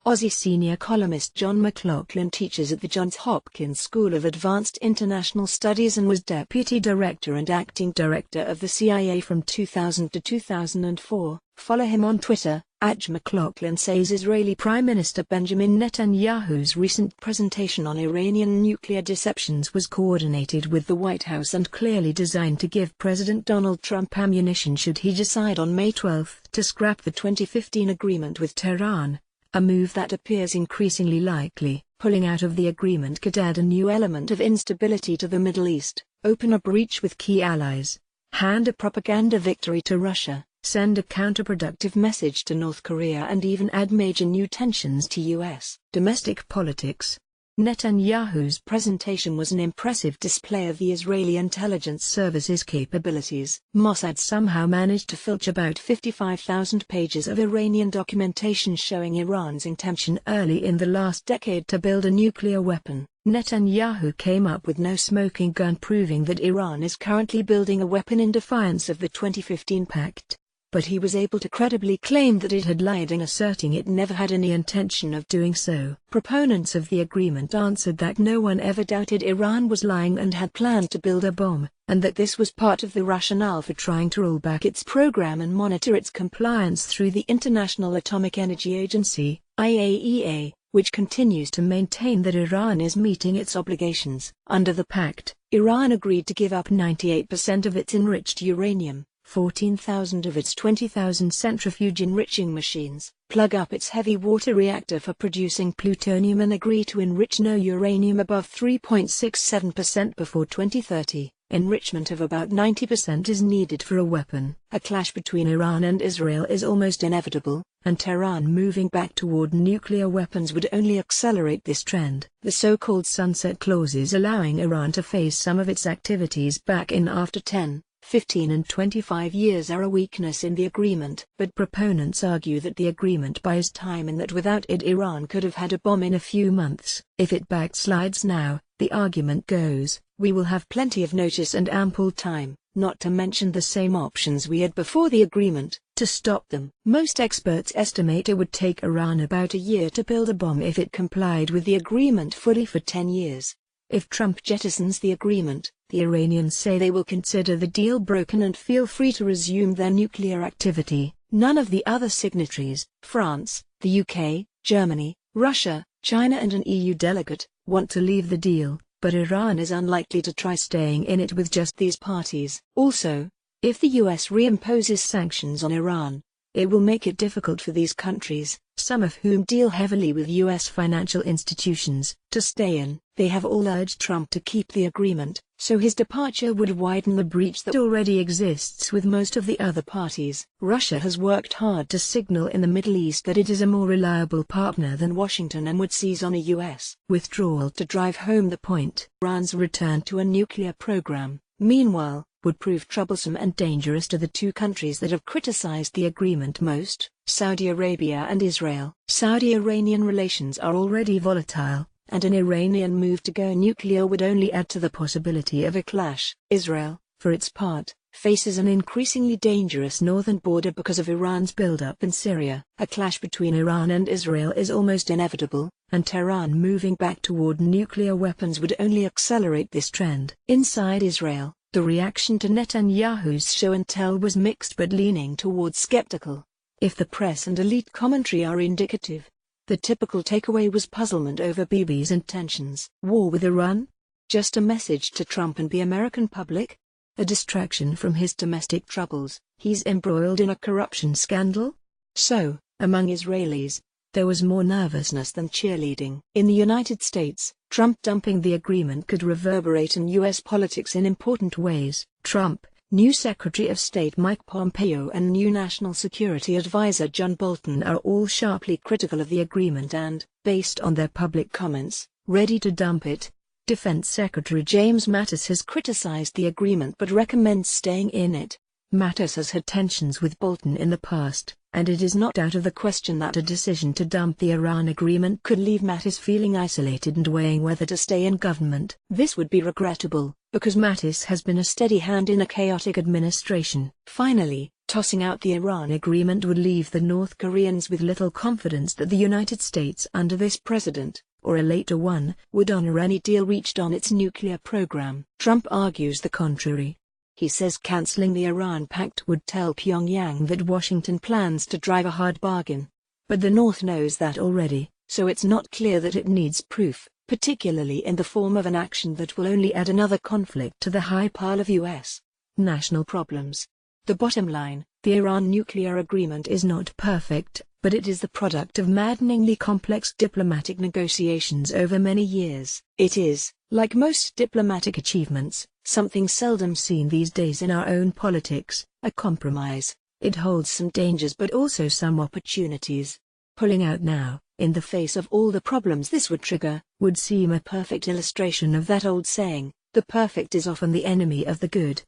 Aussie senior columnist John McLaughlin teaches at the Johns Hopkins School of Advanced International Studies and was Deputy Director and Acting Director of the CIA from 2000 to 2004. Follow him on Twitter, @McLaughlin says Israeli Prime Minister Benjamin Netanyahu's recent presentation on Iranian nuclear deceptions was coordinated with the White House and clearly designed to give President Donald Trump ammunition should he decide on May 12 to scrap the 2015 agreement with Tehran. A move that appears increasingly likely. Pulling out of the agreement could add a new element of instability to the Middle East, open a breach with key allies, hand a propaganda victory to Russia, send a counterproductive message to North Korea and even add major new tensions to U.S. domestic politics. Netanyahu's presentation was an impressive display of the Israeli intelligence service's capabilities. Mossad somehow managed to filch about 55,000 pages of Iranian documentation showing Iran's intention early in the last decade to build a nuclear weapon. Netanyahu came up with no smoking gun proving that Iran is currently building a weapon in defiance of the 2015 pact. But he was able to credibly claim that it had lied in asserting it never had any intention of doing so. Proponents of the agreement answered that no one ever doubted Iran was lying and had planned to build a bomb, and that this was part of the rationale for trying to roll back its program and monitor its compliance through the International Atomic Energy Agency, IAEA, which continues to maintain that Iran is meeting its obligations. Under the pact, Iran agreed to give up 98% of its enriched uranium, 14,000 of its 20,000 centrifuge enriching machines, plug up its heavy water reactor for producing plutonium and agree to enrich no uranium above 3.67% before 2030. Enrichment of about 90% is needed for a weapon. A clash between Iran and Israel is almost inevitable, and Tehran moving back toward nuclear weapons would only accelerate this trend. The so-called sunset clauses allowing Iran to phase some of its activities back in after 10, 15 and 25 years are a weakness in the agreement. But proponents argue that the agreement buys time and that without it Iran could have had a bomb in a few months. If it backslides now, the argument goes, we will have plenty of notice and ample time, not to mention the same options we had before the agreement, to stop them. Most experts estimate it would take Iran about a year to build a bomb if it complied with the agreement fully for 10 years. If Trump jettisons the agreement, the Iranians say they will consider the deal broken and feel free to resume their nuclear activity. None of the other signatories, France, the UK, Germany, Russia, China and an EU delegate, want to leave the deal, but Iran is unlikely to try staying in it with just these parties. Also, if the US reimposes sanctions on Iran, it will make it difficult for these countries, some of whom deal heavily with U.S. financial institutions, to stay in. They have all urged Trump to keep the agreement, so his departure would widen the breach that already exists with most of the other parties. Russia has worked hard to signal in the Middle East that it is a more reliable partner than Washington and would seize on a U.S. withdrawal to drive home the point. Iran's return to a nuclear program, meanwhile, would prove troublesome and dangerous to the two countries that have criticized the agreement most, Saudi Arabia and Israel. Saudi-Iranian relations are already volatile, and an Iranian move to go nuclear would only add to the possibility of a clash. Israel, for its part, faces an increasingly dangerous northern border because of Iran's buildup in Syria. A clash between Iran and Israel is almost inevitable, and Tehran moving back toward nuclear weapons would only accelerate this trend. Inside Israel, the reaction to Netanyahu's show and tell was mixed but leaning towards skeptical. If the press and elite commentary are indicative, the typical takeaway was puzzlement over Bibi's intentions. War with Iran? Just a message to Trump and the American public? A distraction from his domestic troubles? He's embroiled in a corruption scandal? So, among Israelis, there was more nervousness than cheerleading. In the United States, Trump dumping the agreement could reverberate in U.S. politics in important ways. Trump, new Secretary of State Mike Pompeo and new National Security Advisor John Bolton are all sharply critical of the agreement and, based on their public comments, ready to dump it. Defense Secretary James Mattis has criticized the agreement but recommends staying in it. Mattis has had tensions with Bolton in the past, and it is not out of the question that a decision to dump the Iran agreement could leave Mattis feeling isolated and weighing whether to stay in government. This would be regrettable, because Mattis has been a steady hand in a chaotic administration. Finally, Tossing out the Iran agreement would leave the North Koreans with little confidence that the United States under this president, or a later one, would honor any deal reached on its nuclear program. Trump argues the contrary. He says canceling the Iran pact would tell Pyongyang that Washington plans to drive a hard bargain. But the North knows that already, so it's not clear that it needs proof, particularly in the form of an action that will only add another conflict to the high pile of U.S. national problems. The bottom line, the Iran nuclear agreement is not perfect, but it is the product of maddeningly complex diplomatic negotiations over many years. It is, like most diplomatic achievements, something seldom seen these days in our own politics, a compromise. It holds some dangers but also some opportunities. Pulling out now, in the face of all the problems this would trigger, would seem a perfect illustration of that old saying, the perfect is often the enemy of the good.